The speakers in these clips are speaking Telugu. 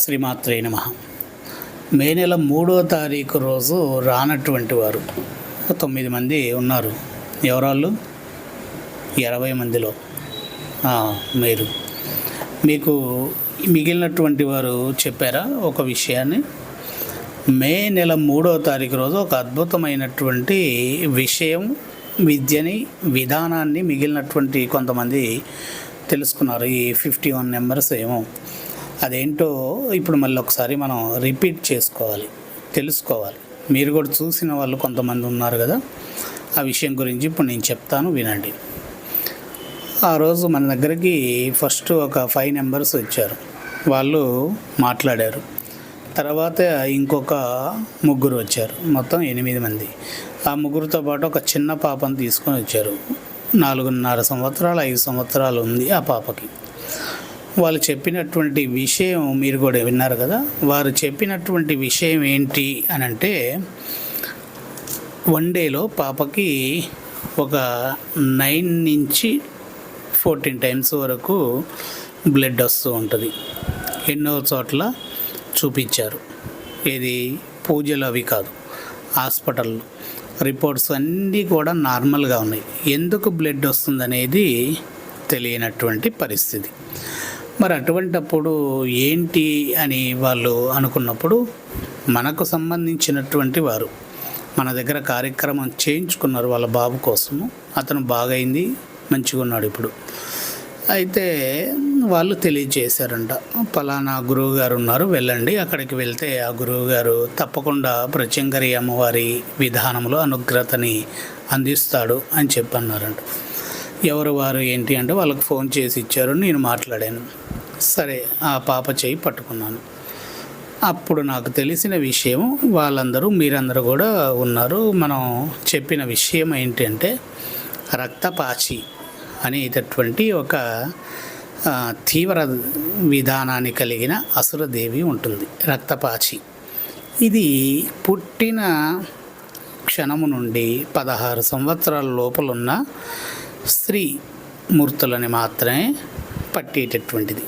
శ్రీమాత్రే నమః. మే నెల 3వ తారీఖు రోజు రానటువంటి వారు 9 మంది ఉన్నారు. ఎవరాళ్ళు? 20 మందిలో మీరు మీకు మిగిలినటువంటి వారు చెప్పారా ఒక విషయాన్ని? మే నెల 3వ తారీఖు రోజు ఒక అద్భుతమైనటువంటి విషయం, విద్యని, విధానాన్ని మిగిలినటువంటి కొంతమంది తెలుసుకున్నారు. ఈ 51 మెంబర్స్ ఏమో అదేంటో ఇప్పుడు మళ్ళీ ఒకసారి మనం రిపీట్ చేసుకోవాలి, తెలుసుకోవాలి. మీరు కూడా చూసిన వాళ్ళు కొంతమంది ఉన్నారు కదా, ఆ విషయం గురించి ఇప్పుడు నేను చెప్తాను, వినండి. ఆ రోజు మన దగ్గరికి ఫస్ట్ ఒక 5 మెంబర్స్ వచ్చారు. వాళ్ళు మాట్లాడారు. తర్వాత ఇంకొక 3 వచ్చారు. మొత్తం 8 మంది. ఆ 3తో పాటు ఒక చిన్న పాపను తీసుకొని వచ్చారు. 4.5 సంవత్సరాలు 5 సంవత్సరాలు ఉంది ఆ పాపకి. వాళ్ళు చెప్పినటువంటి విషయం మీరు కూడా విన్నారు కదా. వారు చెప్పినటువంటి విషయం ఏంటి అని అంటే, 1 డేలో పాపకి ఒక 9 నుంచి 14 టైమ్స్ వరకు బ్లడ్ వస్తూ ఉంటుంది. ఎన్నో చోట్ల చూపించారు. ఇది పూజలు అవి కాదు, హాస్పిటల్లో రిపోర్ట్స్ అన్నీ కూడా నార్మల్గా ఉన్నాయి. ఎందుకు బ్లడ్ వస్తుందనేది తెలియనటువంటి పరిస్థితి. మరి అటువంటప్పుడు ఏంటి అని వాళ్ళు అనుకున్నప్పుడు, మనకు సంబంధించినటువంటి వారు మన దగ్గర కార్యక్రమం చేయించుకున్నారు వాళ్ళ బాబు కోసము. అతను బాగైంది, మంచిగా ఉన్నాడు ఇప్పుడు. అయితే వాళ్ళు తెలియజేశారంట, పలానా గురువు గారు ఉన్నారు, వెళ్ళండి, అక్కడికి వెళ్తే ఆ గురువు గారు తప్పకుండా ప్రత్యంగరి అమ్మవారి విధానంలో అనుగ్రతని అందిస్తాడు అని చెప్పన్నారంట. ఎవరు వారు ఏంటి అంటే వాళ్ళకి ఫోన్ చేసి ఇచ్చారు. నేను మాట్లాడాను. సరే, ఆ పాప చేయి పట్టుకున్నాను. అప్పుడు నాకు తెలిసిన విషయం, వాళ్ళందరూ మీరందరూ కూడా ఉన్నారు. మనం చెప్పిన విషయం ఏంటంటే, రక్తపాచి అనేటటువంటి ఒక తీవ్ర విధానాన్ని కలిగిన అసురదేవి ఉంటుంది. రక్తపాచి ఇది పుట్టిన క్షణము నుండి 16 సంవత్సరాల లోపలున్న స్త్రీ మూర్తులని మాత్రమే పట్టేటటువంటిది.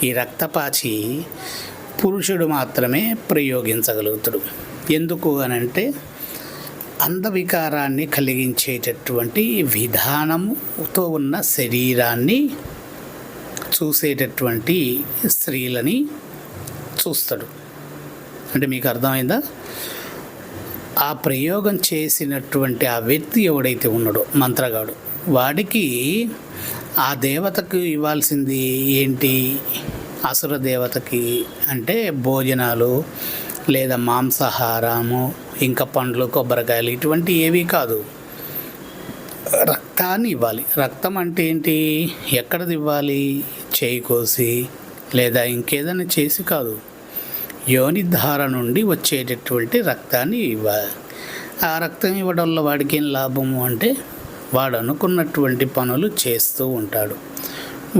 ఈ రక్తపాచి పురుషుడు మాత్రమే ప్రయోగించగలుగుతాడు. ఎందుకు అనంటే, అంధవికారాన్ని కలిగించేటటువంటి విధానముతో ఉన్న శరీరాన్ని చూసేటటువంటి స్త్రీలని చూస్తాడు. అంటే మీకు అర్థమైందా? ఆ ప్రయోగం చేసినటువంటి ఆ వ్యక్తి ఎవడైతే ఉన్నాడో, మంత్రగాడు, వాడికి ఆ దేవతకు ఇవ్వాల్సింది ఏంటి? అసుర దేవతకి అంటే భోజనాలు లేదా మాంసాహారము, ఇంకా పండ్లు, కొబ్బరికాయలు ఇటువంటి ఏవి కాదు, రక్తాన్ని ఇవ్వాలి. రక్తం అంటే ఏంటి? ఎక్కడిది ఇవ్వాలి? చేయి కోసి లేదా ఇంకేదైనా చేసి కాదు, యోనిధార నుండి వచ్చేటటువంటి రక్తాన్ని ఇవ్వాలి. ఆ రక్తం ఇవ్వడం వల్ల వాడికి ఏం లాభము అంటే, వాడు అనుకున్నటువంటి పనులు చేస్తూ ఉంటాడు.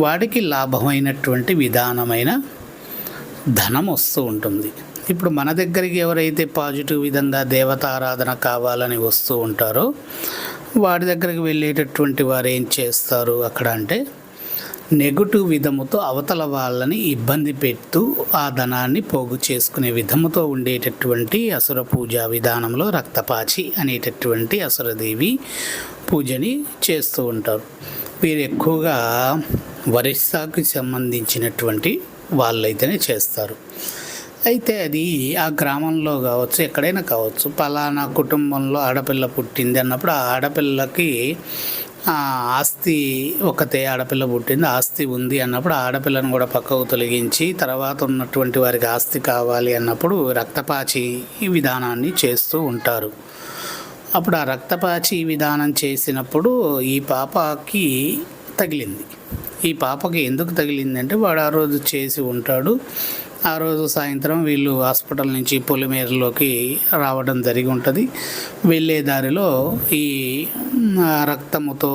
వాడికి లాభమైనటువంటి విధానమైన ధనం వస్తూ ఉంటుంది. ఇప్పుడు మన దగ్గరికి ఎవరైతే పాజిటివ్ విధంగా దేవతారాధన కావాలని వస్తూ ఉంటారో, వాడి దగ్గరికి వెళ్ళేటటువంటి వారు ఏం చేస్తారు అక్కడ అంటే, నెగటివ్ విధముతో అవతల వాళ్ళని ఇబ్బంది పెడుతూ ఆ ధనాన్ని పోగు చేసుకునే విధముతో ఉండేటటువంటి అసుర పూజా విధానంలో రక్తపాచి అనేటటువంటి అసురదేవి పూజని చేస్తూ ఉంటారు. వీరు ఎక్కువగా ఒరిస్సాకు సంబంధించినటువంటి వాళ్ళైతేనే చేస్తారు. అయితే అది ఆ గ్రామంలో కావచ్చు, ఎక్కడైనా కావచ్చు, పలానా కుటుంబంలో ఆడపిల్ల పుట్టింది అన్నప్పుడు ఆ ఆడపిల్లకి ఆస్తి, ఒకతే ఆడపిల్ల పుట్టింది, ఆస్తి ఉంది అన్నప్పుడు ఆ ఆడపిల్లను కూడా పక్కకు తొలగించి తర్వాత ఉన్నటువంటి వారికి ఆస్తి కావాలి అన్నప్పుడు రక్తపాచి ఈ విధానాన్ని చేస్తూ ఉంటారు. అప్పుడు ఆ రక్తపాచి విధానం చేసినప్పుడు ఈ పాపకి తగిలింది. ఈ పాపకి ఎందుకు తగిలిందంటే, వాడు ఆ రోజు చేసి ఉంటాడు. ఆ రోజు సాయంత్రం వీళ్ళు హాస్పిటల్ నుంచి పొలిమేరలోకి రావడం జరిగి ఉంటుంది. వెళ్ళే దారిలో ఈ రక్తముతో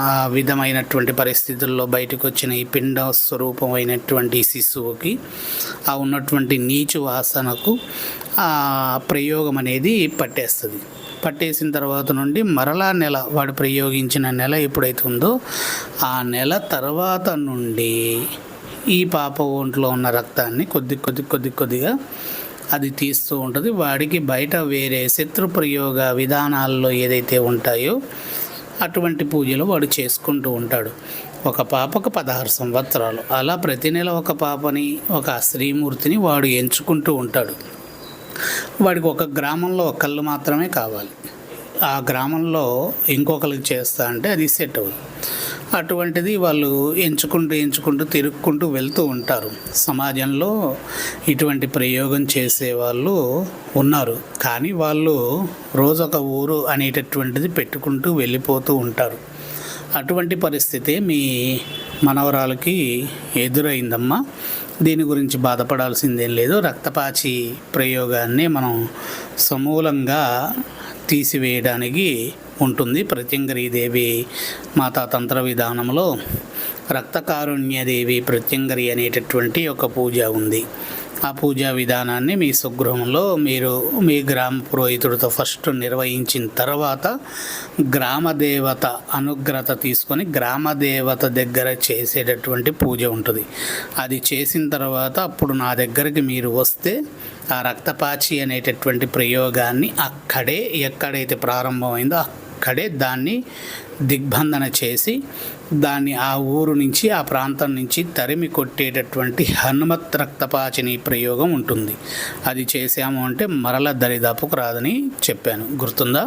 ఆ విధమైనటువంటి పరిస్థితుల్లో బయటకు వచ్చిన ఈ పిండ స్వరూపమైనటువంటి శిశువుకి ఆ ఉన్నటువంటి నీచు వాసనకు ఆ ప్రయోగం అనేది పట్టేస్తుంది. పట్టేసిన తర్వాత నుండి మరలా నెల, వాడు ప్రయోగించిన నెల ఎప్పుడైతే ఉందో ఆ నెల తర్వాత నుండి ఈ పాప ఒంట్లో ఉన్న రక్తాన్ని కొద్దిగా అది తీస్తూ ఉంటుంది. వాడికి బయట వేరే శత్రు ప్రయోగ విధానాల్లో ఏదైతే ఉంటాయో అటువంటి పూజలు వాడు చేసుకుంటూ ఉంటాడు. ఒక పాపకు 16 సంవత్సరాలు, అలా ప్రతి నెల ఒక పాపని, ఒక శ్రీమూర్తిని వాడు ఎంచుకుంటూ ఉంటాడు. వాడికి ఒక గ్రామంలో ఒకళ్ళు మాత్రమే కావాలి. ఆ గ్రామంలో ఇంకొకరికి చేస్తా అంటే అది సెట్ అవ్వదు. అటువంటిది వాళ్ళు ఎంచుకుంటూ తిరుక్కుంటూ వెళ్తూ ఉంటారు. సమాజంలో ఇటువంటి ప్రయోగం చేసేవాళ్ళు ఉన్నారు, కానీ వాళ్ళు రోజొక ఊరు అనేటటువంటిది పెట్టుకుంటూ వెళ్ళిపోతూ ఉంటారు. అటువంటి పరిస్థితి మీ మనవరాలకి ఎదురైందమ్మా. దీని గురించి బాధపడాల్సిందేం లేదు. రక్తపాచి ప్రయోగాన్ని మనం సమూలంగా తీసివేయడానికి ఉంటుంది. ప్రత్యంగరీదేవి మాతా తంత్ర విధానంలో రక్తకారుణ్యదేవి ప్రత్యంగరి అనేటటువంటి ఒక పూజ ఉంది. ఆ పూజా విధానాన్ని మీ స్వగృహంలో మీరు మీ గ్రామ పురోహితుడితో ఫస్ట్ నిర్వహించిన తర్వాత గ్రామదేవత అనుగ్రత తీసుకొని గ్రామదేవత దగ్గర చేసేటటువంటి పూజ ఉంటుంది. అది చేసిన తర్వాత అప్పుడు నా దగ్గరికి మీరు వస్తే ఆ రక్తపాచి అనేటటువంటి ప్రయోగాన్ని అక్కడే ఎక్కడైతే ప్రారంభమైందో అక్కడే దాన్ని దిగ్బంధన చేసి దాన్ని ఆ ఊరు నుంచి ఆ ప్రాంతం నుంచి తరిమి కొట్టేటటువంటి హనుమత్ రక్తపాచిని ప్రయోగం ఉంటుంది. అది చేసాము అంటే మరల దరిదాపుకు రాదని చెప్పాను, గుర్తుందా?